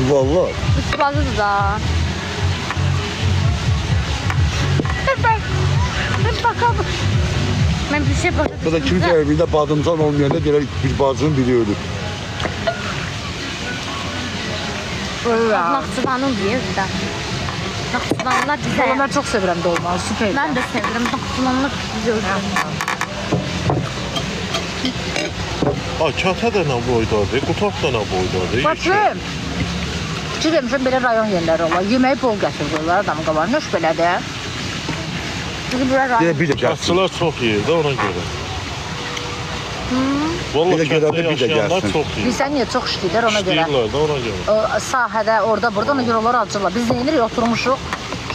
Vallahi. Üç bazıdır da. Hep bakalım. Ben bir şey bakıyorum. Ya da kimse evinde badımcan olmayanda diğer bir bacının biri ölür. Naxçıvanın deyir də. Naxçıvanlar bizə. Ben çok severim dolma, süper. Mən də sevirəm. Naxçıvanlar güzel. Ha, kətə də nə boydadır, qutaq da nə boydadır. Başım. Fikir vermişim belə rayon yerləri olar. Yeməyi bol gətirirlər adamın qabağına. Nöş belədir. Çünki bura rayon. Bir de gelsin. Kətçilər çox yeyir də ona görə. Bir Vallahi də kətdə gedəndə bir də yaşayanlar gəlsin. çox yeyir. Bilsən niyə çox işləyirlər ona görə. İstəyirlər də ona görə. O sahədə, orada, burada ona görə onlar acırlar. Biz nə edirik? Oturmuşuq.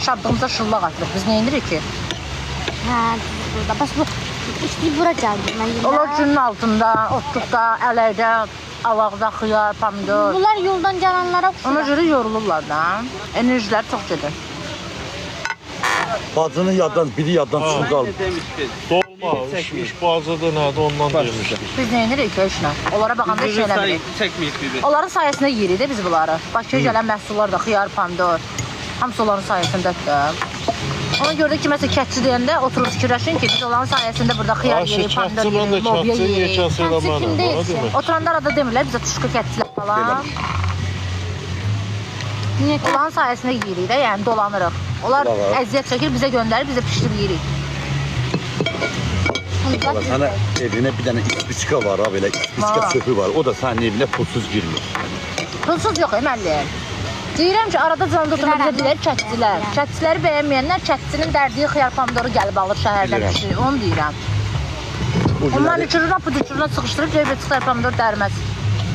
Şadlığımıza şıllaq atırıq. Biz nə edirik ki? Hə, burada. Bax bu işte bura gəldi mən. Onlar günün altında, otluqda, ələkdə, alaqda, xiyar, pomidor. Bunlar yoldan gələnlərə Ona görə yorulurlar da. Enerjiləri çox gedir. Bacının yaddan, biri yaddan çıxıb qaldı. Dolma, iş bazıdır nədir ondan demişdik. Biz nə edirik ki, işlə? Onlara baxanda iş eləmirik. Çəkməyib bibi. Onların sayəsində yeyirik də biz bunları. Bakıya gələn məhsullar da, xiyar, pomidor. Hamısı onların sayəsindədir də. Ona görə də ki, məsələn, kətçi deyəndə oturub fikirləşin ki, biz onların sayəsində burada xiyar Ayşə yeyirik, pomidor kətçi, mən də yeyirik, lobya kətçi yeyirik. yekəsi ilə Kətçi mənəm, kimdə ona yekə? demək. Oturanlar da demirlər bizə tuşku kətçilər falan. Niyə ki? Onların sayəsində yeyirik də, yəni dolanırıq. Onlar Bravo. əziyyət çəkir, bizə göndərir, bizə pişirib yeyirik. Valla sana evine bir tane ispiçka var ha böyle ispiçka Var. çöpü var. O da senin evine pulsuz girmiyor. Pulsuz yox, müəllim. Deyirəm ki, arada canlı oturma bizə deyirlər kətçilər. Kətçiləri bəyənməyənlər kətçinin dərdiyi xiyar pomidoru gəlib alır şəhərdən Bilirəm. pişirir. Onu deyirəm. O Onlar günləri, uçuruna, puduçuruna sıxışdırıb cəbə xiyar pomidor dərməz.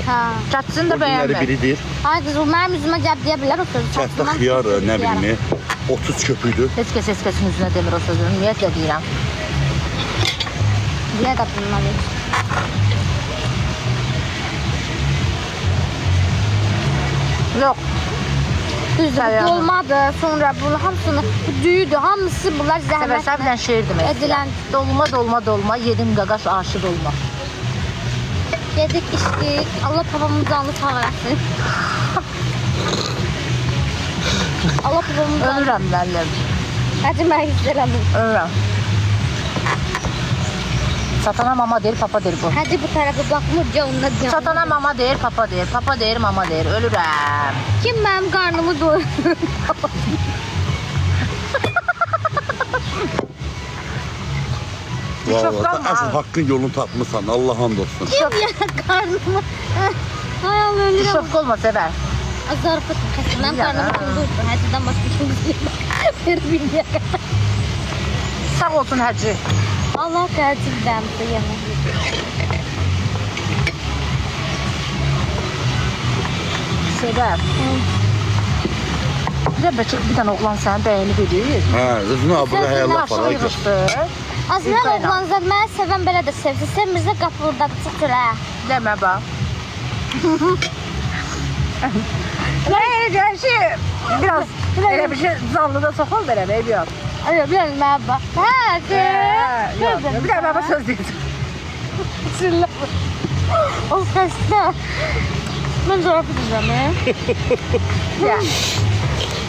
Hə. Kətçini də o günləri bəyənmir. biridir. Ay qız, o mənim üzümə gəlib deyə bilər o sözü. Kətdə xiyar ne bileyim 30 köpüydü. Heç kəsin üzünə demir o sözünü. Ümumiyyətlə deyirəm. Bilə də bundan heç. Yox. Düzdür, Səyyarım. bu dolmadır, sonra bunu hamısını, bu düyüdür, hamısı bunlar zəhmətlə Səbəblə şeir demək. edilən. Dolma, dolma, dolma, yedim qaqaş aşıq olma. Yedik, içdik, Allah babamın canlı sağ eləsin. Allah babamın canlı. Ölürəm müəllim. Həcə mən hiss elədim. Ölürəm. Satana mama deyir, papa deyir bu. Həcə bu tərəfə baxmır, onunla deyəm. Satana mama deyir, papa deyir, papa deyir, mama deyir. Ölürəm. Kim mənim qarnımı doyurur? Vallahi Çoxdanmı? asıl hakkın yolunu tapmışsan Allah hamd olsun. Kim ya qarnımı? Ay Allah ölürəm. Şofka olma sevər. Zarfat kəsin, mənim Ya. qarnımı doyurur. Həcədən başqa kim bilmir. Sağ olsun həcci. Allah qəzildən bu yemək. Sevər. Bir dənə oğlan səni bəyənib edir. Ha, rızını burada Sen hayallah Aşıq falan. yığışdır. Aslında Yufkayla. oğlan zad mənə sevən belə də sevsə, sevmirsə qapı orada çıxır hə. Demə bax. Ne gerçi biraz elə bir şey zanlıda soxal verəm, eybi yox. Ay, bilən mənə bax. Hə, Yox, bir dənə baba söz deyəcəm. Sırla. O xəstə. Mən zarafı düzəm, Ya.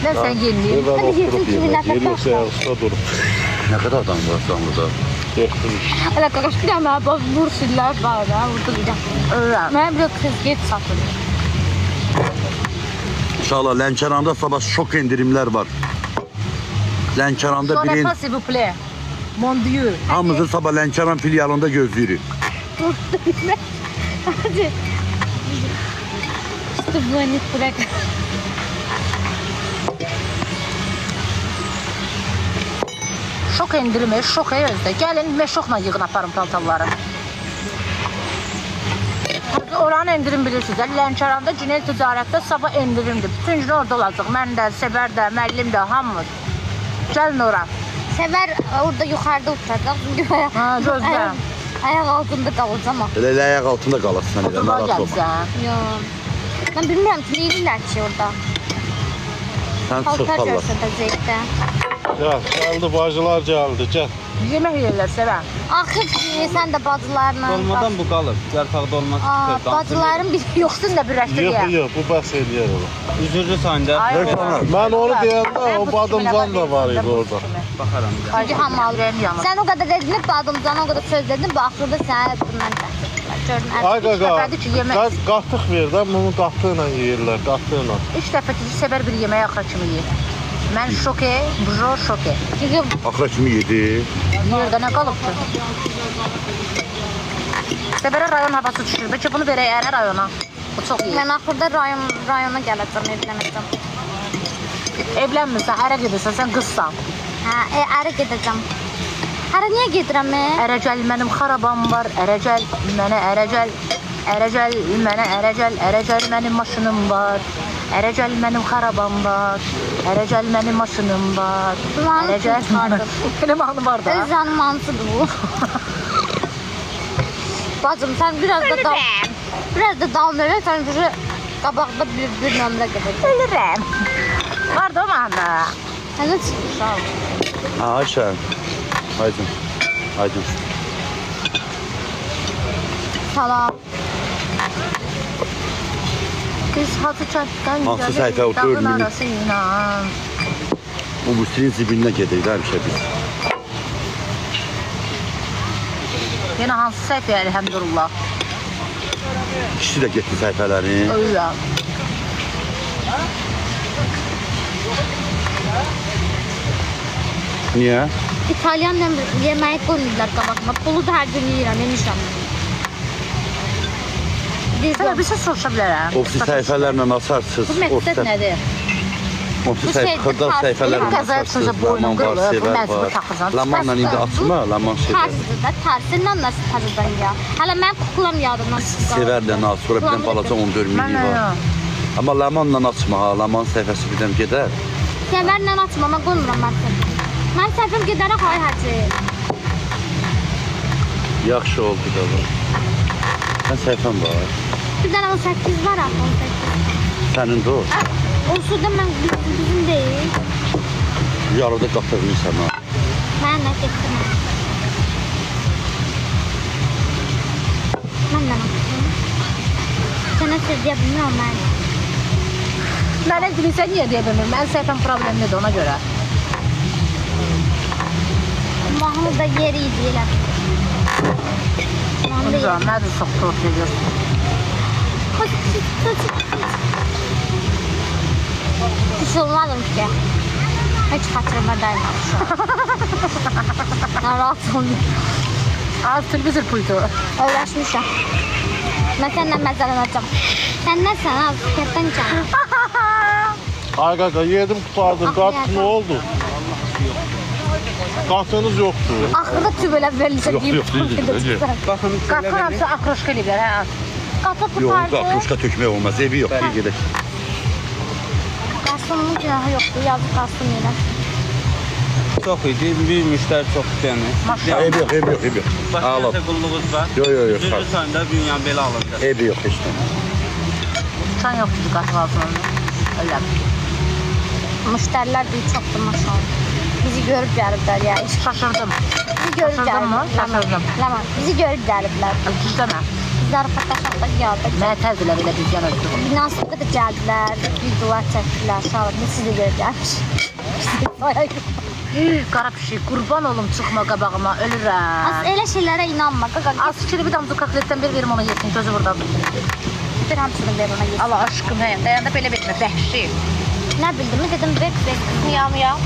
Nə sən yeniliyim. Burada Hadi yetim oturup kimi yemək, nəfəs yer yoxsa alma. ayaqda durub. Ne kadar adam var İstanbul'da? Hələ qaqaş bir dənə mənə bax, vursunlar bana, vurdu bir dənə. Ölürəm. Mənə bir kız get satır. İnşallah Lənkəranda sabah şok indirimler var. Lənkəranda Sonra birin pas s'il vous plaît. Mon dieu. hamımızı sabah Lənkəran filialında gözləyirik. Hadi. İşte bu net bırak. Şok endirimi, şok özdə. Gəlin meşoqla yığın aparın paltarları. Oranın endirim bilirsiniz. Lənkəranda Cüneyt Ticarətdə sabah endirimdir. Bütün gün orada olacaq. Mən də, Səbər də, müəllim də, hamımız. Gəlin ora. Sever orada yukarıda oturacaq. Çünkü Ha, gözlə. ayak altında kalacağım ama. Elə ayak altında qalasın sən elə Oturmağa narahat olma. gəlsən. Yok. Ben bilmiyorum ki neydiler ki orada. Sən Paltar çırparlar. görsün de zevkte. Gəl, gəldi bacılar gəldi, gəl. Yemək yeyirlər sevən. Axır ki, sən də bacılarla. Dolmadan bu qalır. Yarpağı dolması Aa, çıxır. bacıların bir Yoxsun da birləşdir Yox, ya. yox, bu bəs eləyər ona. Üzürlü sayında. Ay, Mən onu deyəndə o badımcan da var idi orada. Baxaram. Çünki hamal. Sən o qədər dedin, badımcana o qədər söz dedin, bu axırda sənə bundan gətirdilər. Gördün, Ay qaqa, dəfədir ki, yemək- qatıq ver də, bunu qatı ilə yeyirlər, qatı ilə. 3 dəfə ki, sevər bir yeməyi axıra kimi yeyir. Mən şoke, bujo şoke. Çünki Axıra kimi yedi. Yerdə nə qalıbdı? Sevərə rayon havası düşür. Bəlkə bunu verək ərə rayona. Bu çox iyi. mən axırda rayona gələcəm, evlənəcəm. Evlənmirsən, ərə gedirsən, sən qızsan. Hə, ərə gedəcəm. Ərə niyə gedirəm? Ərəcəl mənim xarabam var, ərəcəl mənə ərəcəl. Ərəcəl mənə ərəcəl, ərəcəl mənim maşınım var. Ərəcəl mənim xarabam var. Ərəcəl mənim maşınım var. Mahnı Ərəcəl çıxardım. Belə mahnı var da. Öz anmansıdır bu. Bacım, sən biraz da davam elə, sən gücü qabaqda bir nömrə gedəcək. Ölürəm. Var da o mahnı. Hələ çıxmış al. Ha, Ayşən. Aydın. Aydın. Salam. Kız hatı çatdan Hansı səhifə o dağın 4 minut? arasıyla. Bu Müslümin zibindən gedirik həmişə biz. Yenə hansı səhifə elhamdülillah. İkisi də getdi səhifələrin. Öyle. Niyə? İtalyan yeməyi qoymurlar qabağıma. Pulu da hər gün yeyirəm, yemişəm. Sana bir şey soruşa bilərəm. Ofisi səhifələrlə açarsınız. Bu məqsəd nədir? Ofisi Bu şey, xırda bu səhifələrlə qəzaya çıxınca açarsınız. boynun Laman var, qırılır, bu sevər məcbur var. taxırsan. Lamanla indi açma, laman sevər. Tarzıdır da, tarzıyla nasıl tarzıdan ya. Hələ mən kuklam yadımdan çıxdı. Sevərlə az sonra birdən balaca 14 Mən milli var. Amma lamanla açma ha, laman səhifəsi birdən gedər. Sevərlə açma, mən qoymuram mən səhvim. Mən səhvim gedərək ay hacı. Yaxşı oldu da bu. Sən səhifən var. Bir dənə 18 var axı, 18. Sənin də o. Olsun da mən bizim deyil. Yarıda qatırırsan ha. Mən nə getirməm. Mən nə yapayım? Sənə söz deyə bilmirəm mən. Mənə gülürsən niyə deyə bilmirəm? Mən səhifəm problemlidir ona görə. Mahnı da yeri idi elə. Mahnı da Güzel, yeri. mən də çox tort ediyorsun. Hiç olmadım ki. Hiç hatırıma daymamışım. Ben rahat olmuyorum. Az televizor pultu. Öğreşmişim. Ben senden məzələnəcəm. Sən nəsən az? Kətdən canım. Ay qaqa, yedim qutardım, qatıq nə oldu? Qatığınız yoxdur. Axırda tübələ verilsə Yox, yox, deyil. Baxın, Qatqın hamısı akroşka eləyiblər, hə. Qatı Yox, qutardı. qatmışqa tökmək olmaz. Evi yox, bir gedək. Qasımın günahı yoxdur. Yazıq qasım elə. çox idi. Bir müştəri çox yəni. Maşallah. Evi yox, evi yox, evi yox. Al, al. Başqa qulluğunuz var. Yox, yox, yox. Üzürlü sayında dünyanın belə alındı. Evi yox, heç nə. Çan yoxdur ki, qatıq alsın. Öyle. Müştərilər bir çoxdur maşallah. Bizi görüb gəliblər ya. Şaşırdım. Bizi görüb Şaşırdın mı? gəliblər. Şaşırdım. Ləman, bizi görüb gəliblər. Düzdəmə. Zarafatlaşaqda gəldik. Mənə təzdilə belə bizdən öldü. Binasında da gəldilər, videolar çəkdilər, şahid. Siz də görüb gəlmiş. Qara pişik, qurban olum çıxma qabağıma, ölürəm. Elə şeylərə inanma. Qaqa, Az fikri bir damcı kakletdən bir verim ona yesin, gözü buradadır. bir hamısını ver ona yesin. Allah aşkım, hə, dayanda belə vermə, vəhşi. Nə bildim, dedim, ver. Miyav.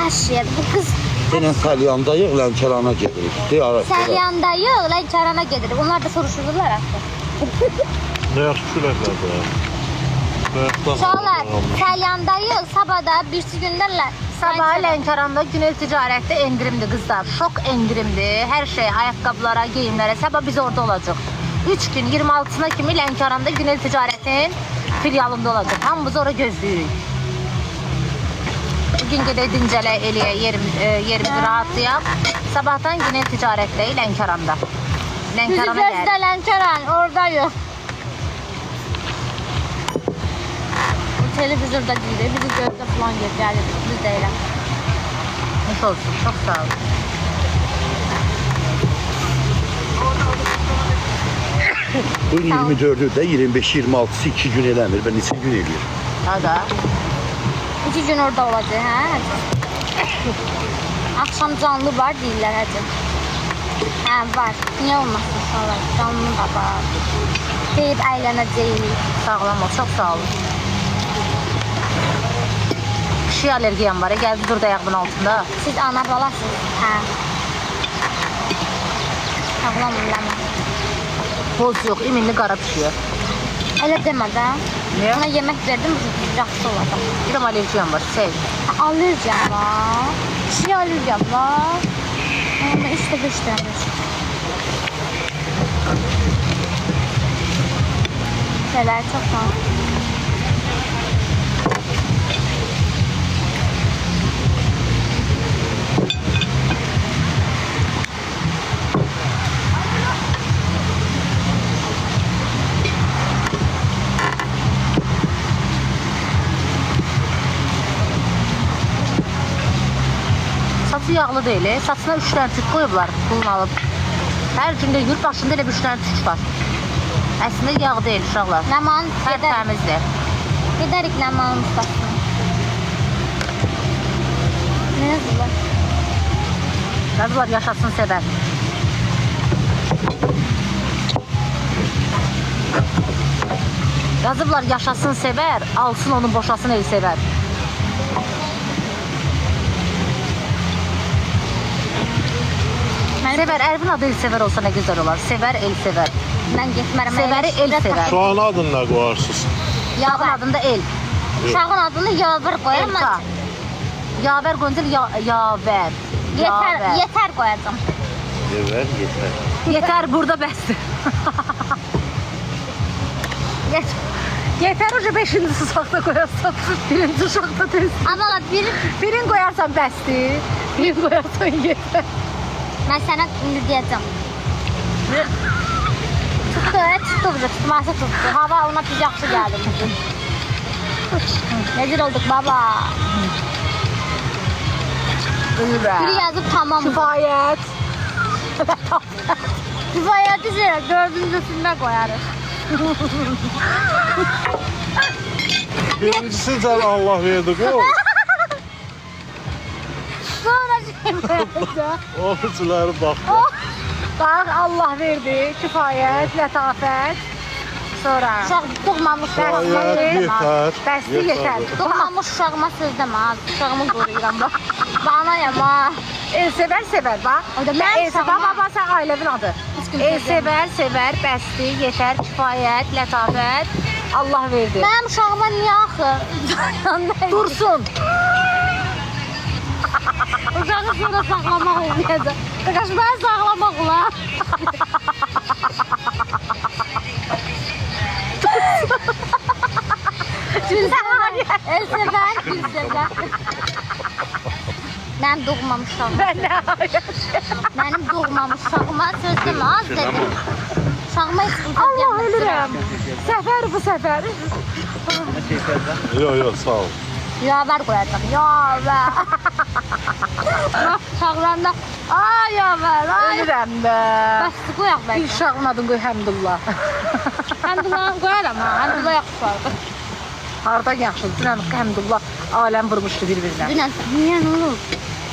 Hər şeyə, bu qız Denən Salyandayıq, Lənkərana gedirik. Deyir, ara. Səryanda yox, Lənkərana gedir. Onlar da soruşurdular axı. Nə yaxşı küləklər də. Uşaqlar, Səryanda yox, sabahda birisi gündərlə. Sabah Lənkəranda günel ticarətdə endirimdir qızlar. Şok endirimdir. Hər şey, ayaqqabılara, geyimlərə. Sabah biz orada olacaq. 3 gün 26-sına kimi Lənkəranda günel ticarətin filialında olacaq. Hamımız oraya gözləyirik. Bugün gedək dincələ eləyə yerimizi rahatlayaq. Sabahdan günel ticarətdəyik Lənkəranda. Bizi Lənkərana gözlə gəlir. Lənkəran, orada yox. Televizorda deyirik, bizi gözlə falan gəlir, biz deyirəm. Nuş olsun. Çok sağ ol. Bu 24'ü de 25-26'sı 2 gün eləmir. Ben 2 gün eləyir. Hadi. 2 gün orada olacaq, hə? Akşam canlı var deyirlər həcə. Hə, var. Niyə olmasın inşallah? Canlı da var. Deyib əylənəcəyik. Sağlam ol. Çok sağ ol. Kişi alergiyam var. Gel dur da ayağımın altında. Siz ana balasınız. Hə. Sağlam eləmə. Boz yok. İminli qara pişiyor. Elə demə də. Niyə? Ona yemək verdim, yaxşı olacaq. Bir de alerjiyam var. Sev. Allergiyam var. Şey allergiyam var. Ama 3 də 5 dənə. Şeyler çok sağ ol. Saçı yağlı değil. Saçına 3 tane tük koyublar. Pulunu alıp. Her günde yurt başında elə bir 3 tane tük var. Aslında yağ değil uşaqlar. Nəman gedər, Tertemizdir. gedərik Nəmanın ustasına. Ne yazılar? Yazılar yaşasın sever. Yazıblar yaşasın sever, alsın onu boşasın el sever. Sever, Ervin adı el sever olsa ne güzel olar. Sever, el sever. Mən getmərəm. Severi el sever. Uşağın adını nə qoyarsınız? Uşağın adında el. Uşağın adını Yavər qoyam. Elka. Yaver Gonzil, yaver. Yetər, yetər qoyacam. Yeter, yeter. Yeter burada bəsdir. Yeter hoca 5. suşaqda koyarsan, 1. suşaqda tez. Amma Birini koyarsan bəsdir, birini koyarsan yeter. mən sənə indi deyəcəm. Tuttu bizi, tutması tuttu. Hava ona pis yaxşı gəldi bugün. Necə olduk baba? Biri yazıb tamam. Kifayət. Kifayət üzrə 4-cüsündə qoyarıq. Birincisi sən Allah verdi qoy. Sonra şey qoyacaq. Oğuzları bax. Bax Allah verdi, kifayət, lətafət. Sonra Uşaq doğmamış Kifayət, yetər. bəsdir yeter. Doğmamış uşağıma söz demə az. Uşağımı qoruyuram bax. Banayam ha. El sever sever bax. O da mən El sever uşağıma- baba sən ailevin adı. Heç kim El söz sever sever, bəsdir, yeter, kifayət, lətafət. Allah verdi. Mənim uşağıma niyə axı? Dursun. Uşağı sonra saxlamaq olmayacaq. Qaqaş, mən saxlamaq olar. Elsəvər, Gülsəvər. Mənim doğmam uşağım. Ben ne Mənim doğmam uşağıma söz demə az dedim. Uşağıma heç kim söz Allah demə. ölürüm. Sefer bu sefer. Yox, yox, sağ ol. Yavər qoyacaq. Yavər. Uşaqlarında ay yavər, ay. Ölürüm be. Bəs qoyaq Bir bəlkə. uşağın adını koy Həmdullah. Həmdullah qoyaram ha. Həmdullah yaxşı. Hardan yaxşı? Dünən Həmdullah aləm vurmuşdu bir-birinə. Dünən niyə nə olub?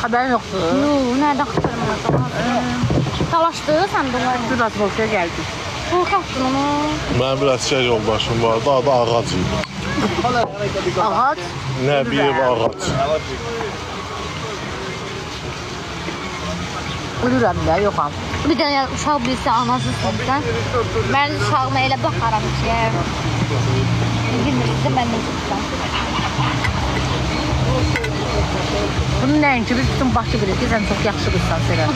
Xəbərin yoxdur. Yox, nədən xəbərim Talaşdı sən bunlar. Dün Azbolkaya gəldik. Qorxaqdın onu. Mənim bir əsgər yoldaşım vardı, adı Ağac idi. Ağac. Nəbiyev Ağac. Ölürəm də, yoxam. Bir dənə uşaq bilsə anasısın sən. Mən uşağıma elə baxaram ki. Bilmirsə mən də tutsam. Bunun nəinki biz bütün Bakı bilir ki, sən çox yaxşı qızsan Serən.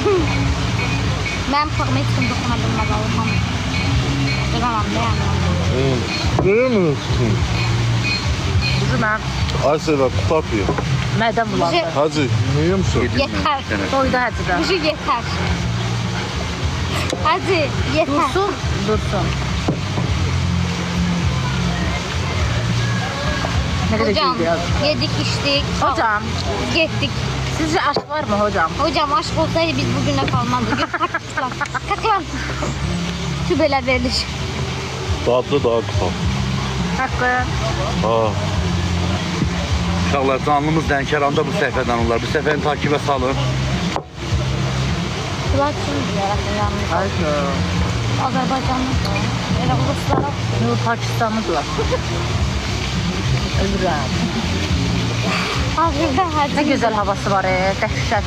Mənim uşağıma heç kim doxuna bilməz Allahım. Duramam bəyəm. Görmüyorsun? Bucu mən Ay Sevə, tutap ye. mədən bulandı. Hacı, yiyor musun? Yetər. Doydu həcidən. Bu şey yetər. Hadi yetər. Dursun, dursun. Nə qədər Hocam geydi yaz. yedik içdik. Hocam, Getdik. Sizce aşk var mı hocam? Hocam aşk olsaydı biz bugüne kalmazdık. Kalk lan. Tübeler verilir. Dadlı daha güzel. Hakkı. Ha. Uşaqlar canlımız Lənkəranda bu səhifədən onlar. Bu səhifəni takibə salın. Bunlar kimdir yalnız? Haydi. Azərbaycanlı. Elə Ruslara. Yok Pakistanlıdırlar. Ölürəm. Hazırda Ne həcim. güzel havası var dəhşət.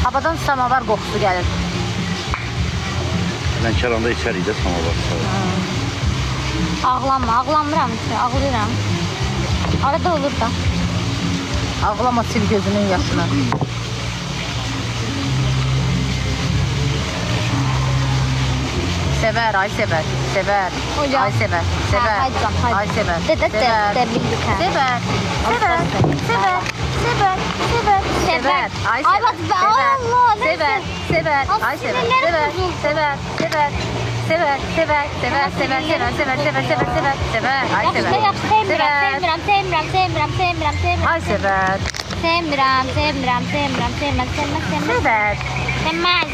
Havadan samavar qoxusu gəlir. Lənkəranda içərikdə samavar. Ağlamıram ki, ağlayıram. Arada olur da. Ağlama sil gözünün yaşını. Sever, ay sever. Sever. Hocam. Ay sever. Sever. Ha, hadi, hadi. Ay sever. De bildik ha. Sever. Sever. Sever. Sever. Sever. Sever. Ay Ay sever. bak be, Allah, ne Sever. Sever. Ay, Ay sever. sinirlerim Sever. bozuldu. Sever. Sever. Sever. Sever. Sever. Sever. Sever. Sever. Sever. Sever. Sever. Sever. Ay sever. Yaxşı, sevmirəm. Ay sever. Sevmirəm. Sever. Sevməz.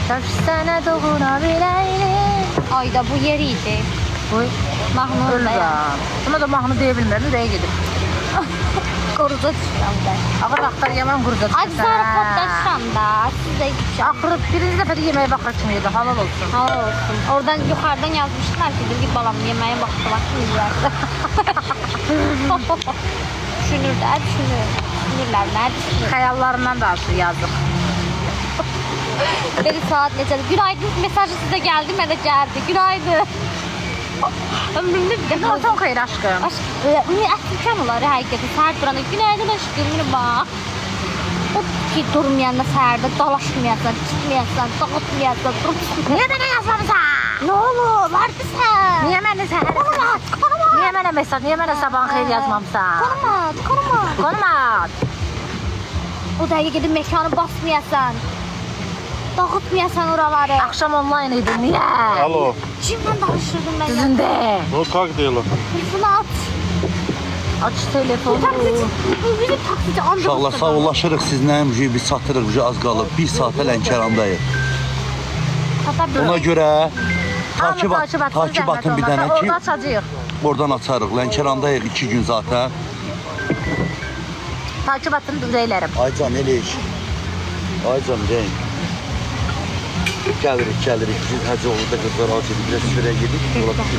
Taş sana dokunabileyim. Ayda bu yer idi. Oy. Mahnı orada ya. Ölürəm. Buna da mahnı deyə bilmirəm, ürəyə gedib. Qoruza düşürəm ben. Ağır vaxtlar yaman qurda Ay zarafatlaşıram da. Siz de gideceğim. Axırı birinci dəfə də yeməyə baxır kimi yedi, halal olsun. Halal olsun. Oradan yukarıdan yazmışlar ki bir balam yemeğe baktı bak şimdi yerse. Düşünürler. Düşünürler. Ne düşünür? Xəyallarından danışır, yazıq. Beni saat neçədir? Günaydın mesajı size geldi mi? De geldi. Günaydın. Ömrümde bir defa. Olsun xeyir aşkım. Aşkım olar həqiqətən. Səhər duranda günaydın aşkım. Yine bak. O ki durmayanda səhərdə dalaşmayasan, çıkmayasan, dağıtmayasan, durmayasan. Niyə mənə yazmamısan? Ne olur? Vardı sen. Niyə mənə səhər? Konumat. Niyə mənə mesaj, niyə mənə sabahın xeyir yazmamısan? Konumat. Konumat. O dəqiqə gedib mekanı basmayasan. Dağıtmayasan oraları. Axşam online idi, niyə? Alo. Kimlə danışırdım ben ya? Düzündə. Ne kalk diyorlar? Telefonu at. Aç telefonu. Bizim taksici amca. Uşaqlar sağollaşırıq sizlə. Biz çatdırıq. Az qalıb. 1 saata Lənkərandayıq. Ona görə takip atın bir dənə ki, Orada açacağıq. oradan açarıq. Lənkərandayıq 2 gün zaten. Takip atın ürəklərim. Aycan eləyik. Aycan deyin. Gəlirik. Biz həcə olurda qızlar ac edib, biraz sürəyə gedib.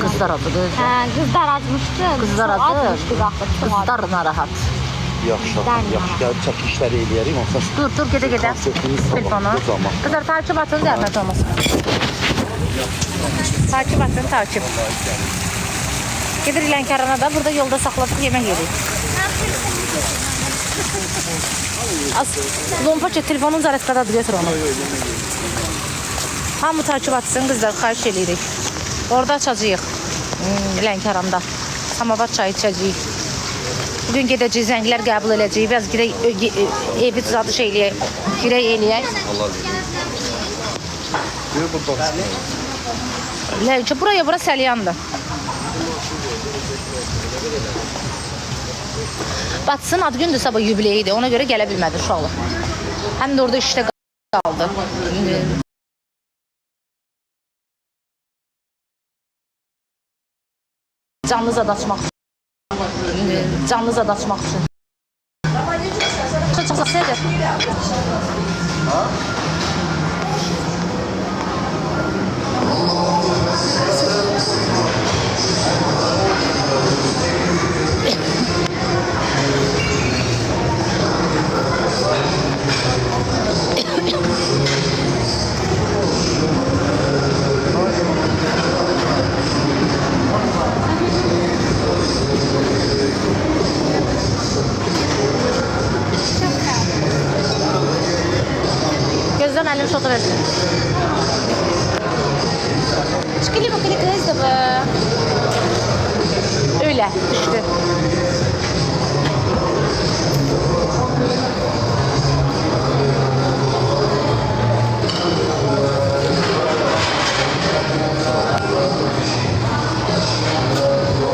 Qızlar atıdır. Hə, qızlar acmışdı. Qızlar Çox adı. acmışdı axı. Qızlar narahat. Yaxşı, gəlib çəkişləri eləyərik. Ondan Dur, gedə. konsertimiz Telefonu. sabahdır zaman. Qızlar takip atın, zəhmət olmasın. Takip atın, takip. Gedirik Lənkərana da, burada yolda saxladıq, yemək yedik. Az, Lompaça telefonun zaretkadadır, götür onu. Hamı takip atsın, qızlar, xahiş edirik. Orada açacağıq, Lənkəranda. Samavat çayı içəcəyik. Bugün gedəcəyik, zənglər qəbul edəcəyik. Biraz girək, evi zadı şey eləyək, girək eləyək. Ləyəcə, bura Səlyandır. Batsın, adı gündür sabah yubileydi. Ona görə gələ bilmədi uşaqlar. Həm də orada işdə qaldı. Canlı zad açmaq üçün. Çıx, seyir. Gözlem elini şota versin. Çıkılı bakılı kız da bu. Öyle düştü.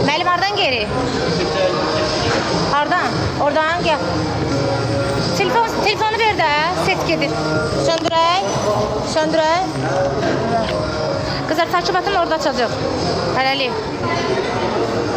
Müəllim harda Söndürək. Söndürək. Qızlar, Takip atın, orada açacaq. Hələlik.